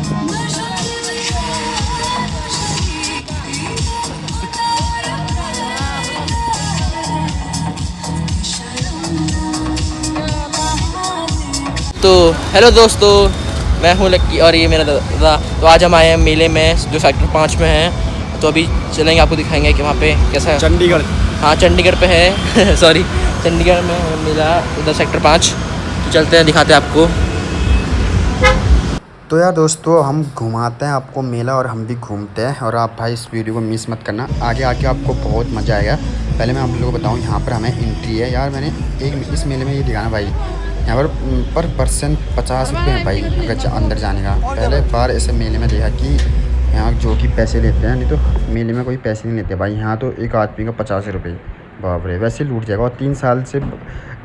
तो हेलो दोस्तों, मैं हूँ लक्की और ये मेरा दादा। तो आज हम आए हैं मेले में जो सेक्टर 5 में है। तो अभी चलेंगे, आपको दिखाएंगे कि वहाँ पे कैसा है। चंडीगढ़। हाँ, चंडीगढ़ पे है सॉरी, चंडीगढ़ में है मेला, उधर सेक्टर 5। तो चलते हैं, दिखाते हैं आपको। तो यार दोस्तों, हम घुमाते हैं आपको मेला और हम भी घूमते हैं। और आप भाई इस वीडियो को मिस मत करना, आगे आके आपको बहुत मज़ा आएगा। पहले मैं आप लोगों को बताऊं, यहाँ पर हमें एंट्री है यार। मैंने एक इस मेले में ये दिखाना भाई, यहाँ पर पर्सन 50 रुपये है भाई अगर अंदर जाने का। पहले बार ऐसे मेले में देखा कि यहाँ जो कि पैसे लेते हैं, नहीं तो मेले में कोई पैसे नहीं लेते भाई। यहाँ तो एक आदमी का 50 रुपये, बाप रे, वैसे लूट जाएगा। और 3 साल से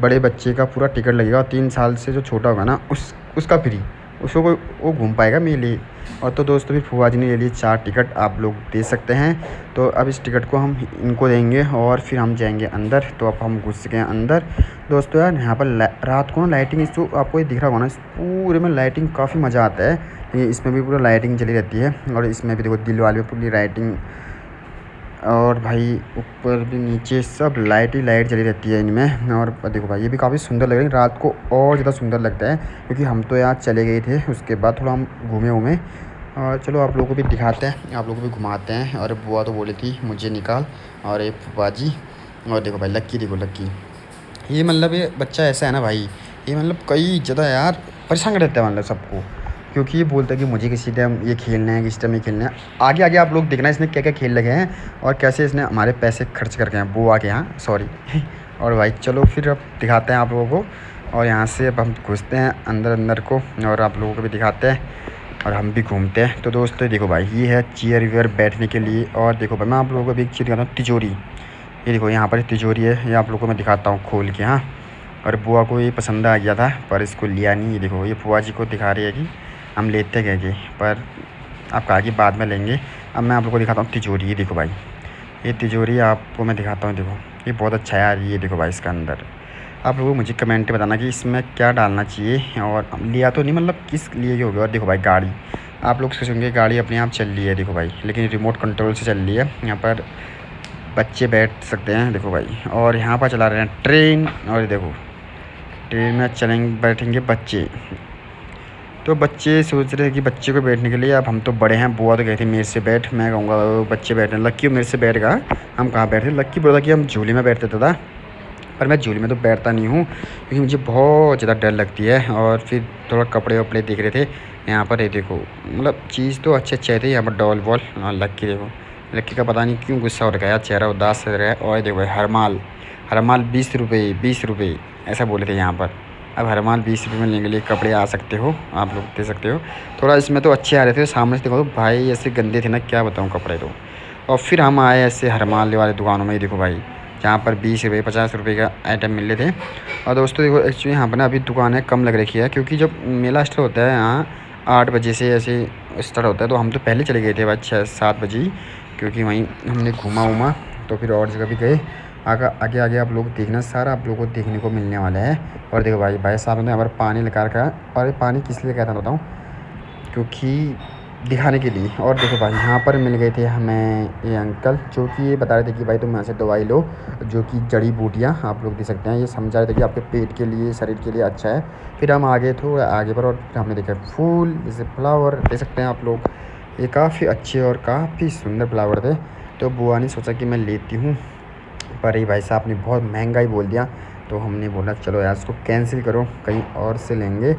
बड़े बच्चे का पूरा टिकट लगेगा, और 3 साल से जो छोटा होगा ना उसका फ्री, उसको कोई वो घूम पाएगा मेले। और तो दोस्तों भी फुआ जी ने ले लिए 4 टिकट, आप लोग दे सकते हैं। तो अब इस टिकट को हम इनको देंगे और फिर हम जाएंगे अंदर। तो अब हम घुस गए अंदर। दोस्तों यार यहाँ पर रात को ना लाइटिंग, इस जो आपको ये दिख रहा होगा ना, इस पूरे में लाइटिंग काफ़ी मज़ा आता है। ये इसमें भी पूरा लाइटिंग चली रहती है, और इसमें भी देखो दिल वाले में पूरी लाइटिंग, और भाई ऊपर भी नीचे सब लाइट ही लाइट चली रहती है इनमें। और देखो भाई ये भी काफ़ी सुंदर लग रही है, रात को और ज़्यादा सुंदर लगता है। क्योंकि हम तो यहाँ चले गए थे, उसके बाद थोड़ा हम घूमे। और चलो आप लोगों को भी दिखाते हैं, आप लोगों को भी घुमाते हैं। और बुआ तो बोली थी मुझे निकाल, और ये फूफा जी, और देखो भाई लक्की, देखो लक्की, ये मतलब ये बच्चा ऐसा है ना भाई, ये मतलब कई ज़्यादा यार परेशान कर देता है मतलब सबको। क्योंकि ये बोलता है कि मुझे किसी टाइम ये खेलना है, किसी टाइम ये खेलना है। आगे आगे आप लोग देखना इसने क्या क्या खेल लगे हैं, और कैसे इसने हमारे पैसे खर्च करके हैं बुआ के यहाँ, सॉरी और भाई चलो फिर अब दिखाते हैं आप लोगों को। और यहाँ से अब हम घुसते हैं अंदर को, और आप लोगों को भी दिखाते हैं, और हम भी घूमते हैं। तो दोस्तों देखो भाई, ये है चेयर वेयर बैठने के लिए। और देखो भाई मैं आप लोगों को भी एक चीज़ दिखाता हूँ, तिजोरी। ये देखो यहाँ पर तिजोरी है, ये आप लोगों को मैं दिखाता हूँ खोल के। हाँ, और बुआ को ये पसंद आ गया था पर इसको लिया नहीं। ये देखो ये बुआ जी को दिखा रही है कि हम लेते गए थे, पर आप कहा कि बाद में लेंगे। अब मैं आप लोगों को दिखाता हूँ तिजोरी। ये देखो भाई, ये तिजोरी आपको मैं दिखाता हूँ। देखो ये बहुत अच्छा है यार। ये देखो भाई इसका अंदर, आप लोग मुझे कमेंट में बताना कि इसमें क्या डालना चाहिए। और लिया तो नहीं, मतलब किस लिए हो गया। और देखो भाई गाड़ी, आप लोग सोचेंगे गाड़ी अपने आप चल रही है, देखो भाई, लेकिन रिमोट कंट्रोल से चल रही है। यहाँ पर बच्चे बैठ सकते हैं, देखो भाई। और यहाँ पर चला रहे हैं ट्रेन, और देखो ट्रेन में बैठेंगे बच्चे। तो बच्चे सोच रहे हैं कि बच्चे को बैठने के लिए, अब हम तो बड़े हैं, बुआ तो कहती मेरे से बैठ, मैं कहूँगा बच्चे बैठने। लक्की मेरे से बैठ गया, हम कहाँ बैठते। लक्की बोला कि हम झूले में बैठते था, पर मैं झूले में तो बैठता नहीं हूँ, क्योंकि मुझे बहुत ज़्यादा डर लगती है। और फिर थोड़ा कपड़े वपड़े देख रहे थे यहाँ पर। ये देखो मतलब चीज़ तो अच्छे थे यहाँ पर, डॉल वॉल। और लक्की देखो, लक्की का पता नहीं क्यों गुस्सा हो रखा है, चेहरा उदास हो रहा है। और देखो हरमाल, हरमाल 20 रुपये, 20 रुपये ऐसा बोले थे यहाँ पर। अब हरमाल 20 रुपये में लेने के लिए कपड़े आ सकते हो, आप लोग दे सकते हो। थोड़ा इसमें तो अच्छे आ रहे थे, सामने से देखो तो भाई ऐसे गंदे थे ना, क्या बताऊँ कपड़े तो। और फिर हम आए ऐसे हरमाल वाले दुकानों में। देखो भाई जहाँ पर 20 रुपये 50 रुपये का आइटम मिल रहे थे। और दोस्तों देखो एक्चुअली यहाँ पर ना अभी दुकानें कम लग रखी है, क्योंकि जब मेला स्टार्ट होता है यहाँ 8 बजे से ऐसे स्टार्ट होता है। तो हम तो पहले चले गए थे भाई 6-7 बजे, क्योंकि वहीं हमने घूमा। तो फिर और जगह भी गए। आगे आगे आप लोग देखना, सारा आप लोगों को देखने को मिलने वाला है। और देखो भाई साहब ने यहाँ पर पानी लगा रखा है। और ये पानी किस लिए कहता बताऊँ, क्योंकि दिखाने के लिए। और देखो भाई यहाँ पर मिल गए थे हमें ये अंकल, जो कि ये बता रहे थे कि भाई तुम यहाँ से दवाई लो, जो कि जड़ी बूटियाँ आप लोग दे सकते हैं। ये समझा रहे थे कि आपके पेट के लिए, शरीर के लिए अच्छा है। फिर हम आगे थोड़ा आगे पर, और फिर हमने देखा फूल, जैसे फ्लावर दे सकते हैं आप लोग। ये काफ़ी अच्छे और काफ़ी सुंदर फ्लावर थे। तो बुआ ने सोचा कि मैं लेती हूँ, पर ये भाई साहब ने बहुत महंगा ही बोल दिया। तो हमने बोला चलो यार इसको कैंसिल करो, कहीं और से लेंगे।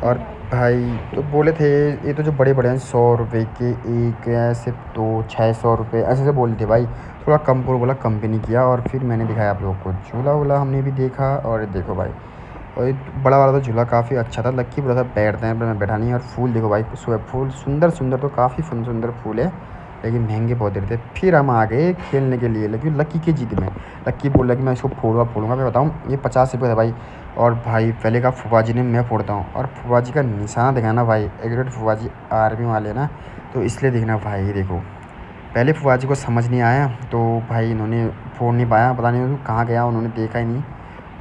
और भाई तो बोले थे ये तो जो बड़े बड़े हैं 100 रुपये के एक, ऐसे तो 600 रुपये ऐसे बोले थे भाई। थोड़ा कम करो बोला, कम भी नहीं किया। और फिर मैंने दिखाया आप लोगों को झूला वूला, हमने भी देखा। और देखो भाई, और ये बड़ा वाला तो झूला काफ़ी अच्छा था। लक्की बोला था बैठते हैं, पर मैं बैठा नहीं। और फूल देखो भाई, फूल सुंदर सुंदर, तो काफ़ी सुंदर फूल है, लेकिन महंगे बहुत दे रहे थे। फिर हम आ गए खेलने के लिए, लेकिन लक्की की जिद में। लक्की बोल रहा कि मैं इसको फोड़ूंगा। मैं बताऊँ ये 50 रुपये था भाई। और भाई पहले का फूफा जी ने, मैं फोड़ता हूँ। और फूफा जी का निशान दिखाना भाई, एग्रेट फूफा जी आर्मी वाले ना, तो इसलिए देखना भाई। ये देखो पहले फूफा जी को समझ नहीं आया, तो भाई इन्होंने फोड़ नहीं पाया, पता नहीं कहाँ गया, उन्होंने देखा ही नहीं।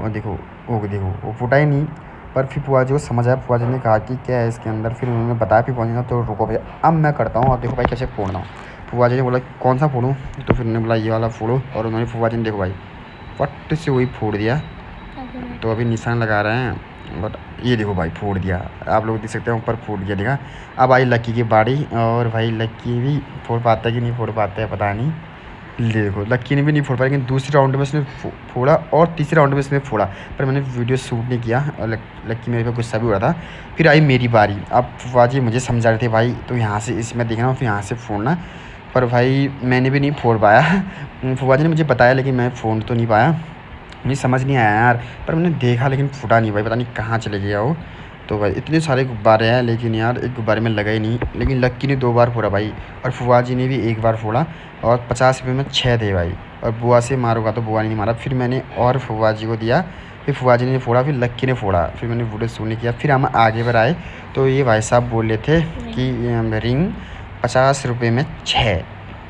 और देखो वो फूटा ही नहीं। पर फिर फुआ जी को समझ आया, फुआ जी ने कहा कि क्या है इसके अंदर, फिर उन्होंने बताया, फिर फुआ जी ने तो रुको भैया अब मैं करता हूँ और देखो भाई कैसे फोड़ना हूँ। फुआ जी ने बोला कौन सा फोड़ूँ, तो फिर उन्होंने बोला ये वाला फोड़ो, और उन्होंने फुआ जी ने देखो भाई फट से वही फोड़ दिया। तो अभी निशान लगा रहे हैं, बट ये देखो भाई फोड़ दिया, आप लोग देख सकते हैं ऊपर फूट गया दिखा। अब आई लक्की की बारी, और भाई लक्की भी फोड़ पाता है कि नहीं फोड़ पाता है पता नहीं। देखो लक्की ने भी नहीं फोड़ पाया, लेकिन दूसरे राउंड में उसने फोड़ा और तीसरे राउंड में उसने फोड़ा, पर मैंने वीडियो शूट नहीं किया और लक्की मेरे पे गुस्सा भी हो रहा था। फिर आई मेरी बारी, अब फुफा जी मुझे समझा रहे थे भाई तो यहाँ से इसमें देखना फिर यहाँ से फोड़ना, पर भाई मैंने भी नहीं फोड़ पाया। फुफा जी ने मुझे बताया लेकिन मैं फोड़ तो नहीं पाया, मुझे समझ नहीं आया यार, पर मैंने देखा लेकिन फूटा नहीं भाई, पता नहीं कहाँ चले गया वो। तो भाई इतने सारे गुब्बारे हैं लेकिन यार एक गुब्बारे में लगा ही नहीं, लेकिन लक्की ने 2 बार फोड़ा भाई, और फुआ जी ने भी 1 बार फोड़ा, और 50 रुपये में 6 थे भाई। और बुआ से मारूंगा तो बुआ ने नहीं मारा, फिर मैंने और फुआ जी को दिया, फिर फुआ जी ने फोड़ा, फिर लक्की ने फोड़ा, फिर मैंने वीडियो शूट नहीं किया। फिर हम आगे बढ़ आए तो ये भाई साहब बोल रहे थे कि रिंग 50 रुपये में 6,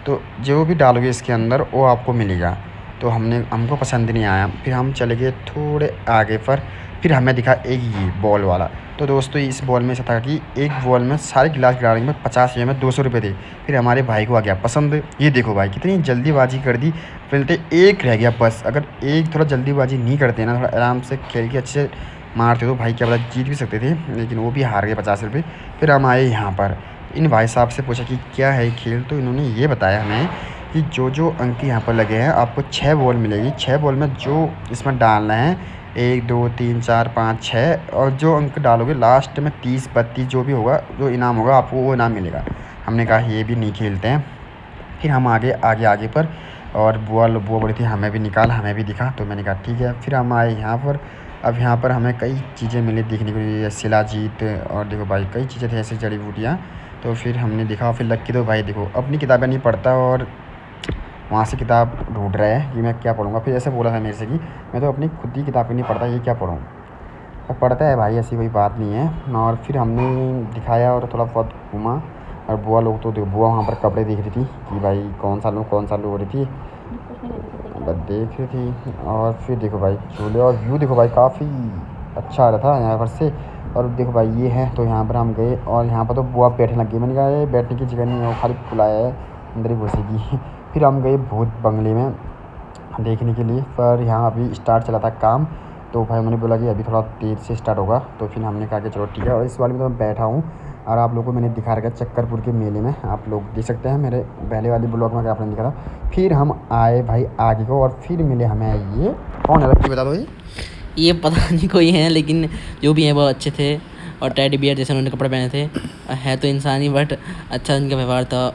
तो जो भी डालोगे इसके अंदर वो आपको मिलेगा। तो हमको पसंद नहीं आया, फिर हम चले गए थोड़े आगे पर, फिर हमें दिखा एक ये बॉल वाला। तो दोस्तों इस बॉल में ऐसा था कि एक बॉल में सारे गिलास गिराने में 50 रुपये में 200 रुपये थे। फिर हमारे भाई को आ गया पसंद, ये देखो भाई कितनी जल्दीबाजी कर दी, पहले एक रह गया बस, अगर एक थोड़ा जल्दीबाजी नहीं करते ना, थोड़ा आराम से खेल के अच्छे से मारते तो भाई क्या पता जीत भी सकते थे, लेकिन वो भी हार गए 50 रुपये। फिर हम आए यहाँ पर, इन भाई साहब से पूछा कि क्या है खेल, तो इन्होंने ये बताया हमें कि जो अंक यहाँ पर लगे हैं आपको 6 बॉल मिलेगी, 6 बॉल में जो इसमें डालना है 1 2 3 4 5 6, और जो अंक डालोगे लास्ट में 30 32 जो भी होगा, जो इनाम होगा आपको वो इनाम मिलेगा। हमने कहा ये भी नहीं खेलते हैं। फिर हम आगे पर, और बुआ बोली थी हमें भी निकाल, हमें भी दिखा, तो मैंने कहा ठीक है। फिर हम आए यहाँ पर, अब यहाँ पर हमें कई चीज़ें मिली देखने को, ये शिलाजीत, और देखो भाई कई चीज़ें थी ऐसी जड़ी बूटियाँ। तो फिर हमने दिखा, फिर लक्की तो भाई देखो अपनी किताबें नहीं पढ़ता और वहाँ से किताब ढूंढ रहा है कि मैं क्या पढ़ूँगा। फिर ऐसे बोला था मेरे से कि मैं तो अपनी खुद की किताब नहीं पढ़ता, ये क्या पढ़ूँ। और पढ़ता है भाई, ऐसी कोई बात नहीं है। और फिर हमने दिखाया और थोड़ा बहुत घूमा, और बुआ लोग तो बुआ वहाँ पर कपड़े देख रही थी कि भाई कौन सा लूँ हो रही थी, बस देख रही थी। और फिर देखो भाई झूले और व्यू देखो भाई काफ़ी अच्छा आ रहा था यहाँ पर से। और देखो भाई ये है, तो यहाँ पर हम गए और यहाँ पर तो बुआ बैठने लग गई, मैंने कहा ये बैठने की जगह नहीं है, वो खाली बुलाया है अंदर ही घुसेगी। फिर हम गए भूत बंगले में देखने के लिए, पर यहाँ अभी स्टार्ट चला था काम, तो भाई उन्होंने बोला कि अभी थोड़ा देर से स्टार्ट होगा, तो फिर हमने कहा कि चलो ठीक है। और इस वाले में तो मैं बैठा हूँ, और आप लोगों को मैंने दिखा रखा चक्करपुर के मेले में, आप लोग देख सकते हैं मेरे पहले वाली ब्लॉग में आपने दिखा था। फिर हम आए भाई आगे को, और फिर मिले हमें ये कौन है बता दो ये पता नहीं कोई है, लेकिन जो भी हैं वो अच्छे थे, और टेडी बियर जैसे उन्होंने कपड़े पहने थे, है तो इंसान ही बट अच्छा इनका व्यवहार था,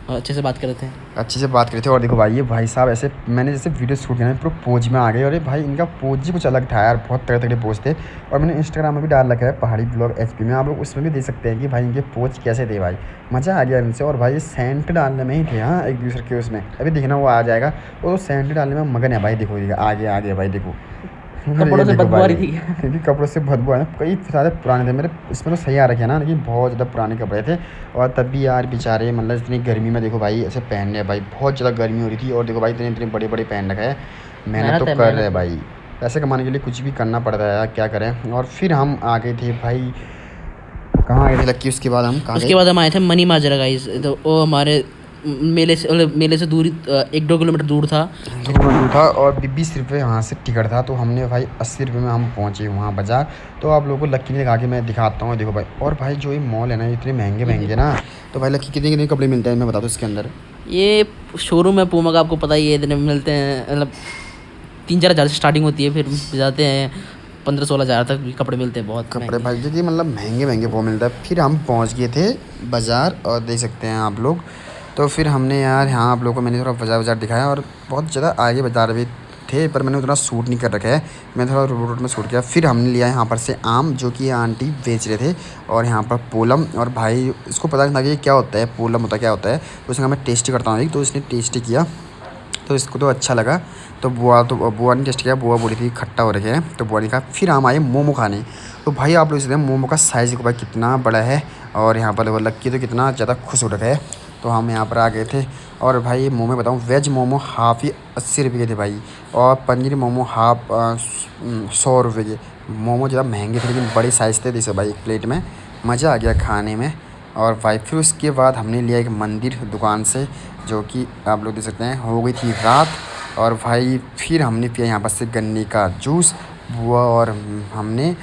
और अच्छे से बात कर रहे थे, अच्छे से बात करे थे। और देखो भाई ये भाई साहब ऐसे मैंने जैसे वीडियो शूट किया पूरा पोज में आ गए, और ये भाई इनका पोज ही कुछ अलग था यार, बहुत तगड़े तगड़े पोज थे। और मैंने इंस्टाग्राम में भी डाल रखा है पहाड़ी ब्लॉग HP में, आप लोग उसमें भी देख सकते हैं कि भाई इनके पोज कैसे थे भाई, मज़ा आ गया इनसे। और भाई सेंट डालने में ही थे हाँ एक दूसरे के उसमें, अभी देखना वो आ जाएगा, वो सेंट डालने में मगन है भाई। देखो आगे भाई देखो कपड़ों से बदबू आ रही थी क्योंकि कपड़ों से बदबू है, कई सारे पुराने थे मेरे, इसमें तो सही आ रखे ना, लेकिन बहुत ज़्यादा पुराने कपड़े थे। और तब भी यार बेचारे मतलब इतनी गर्मी में देखो भाई ऐसे पहन रहे भाई, बहुत ज़्यादा गर्मी हो रही थी। और देखो भाई इतने बड़े बड़े पहन रखा है, मेहनत तो कर रहे हैं भाई, पैसे कमाने के लिए कुछ भी करना पड़ता है यार, क्या करें। और फिर हम आ गए थे भाई, कहाँ आए थे लक्की, उसके बाद हम आए थे मनी माजरा गाइस, तो वो हमारे मेले से दूरी 1-2 किलोमीटर दूर था, और 20 रुपये यहाँ से टिकट था। तो हमने भाई 80 रुपये में हम पहुँचे वहाँ बाज़ार। तो आप लोगों को लक्की ने दिखा के मैं दिखाता हूँ, देखो भाई। और भाई जो ये मॉल है ना इतने महंगे ना, तो भाई लक्की कितने कपड़े मिलते हैं मैं बता दूँ इसके अंदर। ये शोरूम है पूमा का, आपको पता ही है, इतने मिलते हैं, मतलब 3-4 हज़ार से स्टार्टिंग होती है, फिर जाते हैं 15-16 हज़ार तक भी कपड़े मिलते हैं, बहुत कपड़े भाई जो कि मतलब महंगे वो मिलता है। फिर हम पहुँच गए थे बाज़ार, और देख सकते हैं आप लोग। तो फिर हमने यार यहाँ आप लोगों को मैंने थोड़ा बाज़ार दिखाया, और बहुत ज़्यादा आगे बाज़ार भी थे, पर मैंने उतना शूट नहीं कर रखा है, मैं थोड़ा रोड में शूट किया। फिर हमने लिया यहाँ पर से आम, जो कि आंटी बेच रहे थे, और यहाँ पर पोलम। और भाई इसको पता नहीं था कि ये क्या होता है, पोलम क्या होता है, तो उसने मैं टेस्ट करता हूँ एक, तो इसने टेस्ट किया तो इसको तो अच्छा लगा। तो बुआ ने टेस्ट किया, बुआ बोली थी खट्टा हो रखे हैं, तो बुआ ने कहा। फिर हम आए मोमो खाने, तो भाई आप लोग इसलिए मोमो का साइज़ को भाई कितना बड़ा है, और यहाँ पर लक्की तो कितना ज़्यादा खुश हो रखा है। तो हम यहाँ पर आ गए थे, और भाई मोमो बताऊँ, वेज मोमो हाफ़ ही 80 रुपये के थे भाई, और पनीर मोमो हाफ़ 100 रुपये के। मोमो ज़रा महंगे थे लेकिन बड़े साइज़ थे। देखो भाई एक प्लेट में मज़ा आ गया खाने में। और भाई फिर उसके बाद हमने लिया एक मंदिर दुकान से, जो कि आप लोग देख सकते हैं। हो गई थी रात और भाई फिर हमने पिया यहाँ पर से गन्ने का जूस वो, और हमने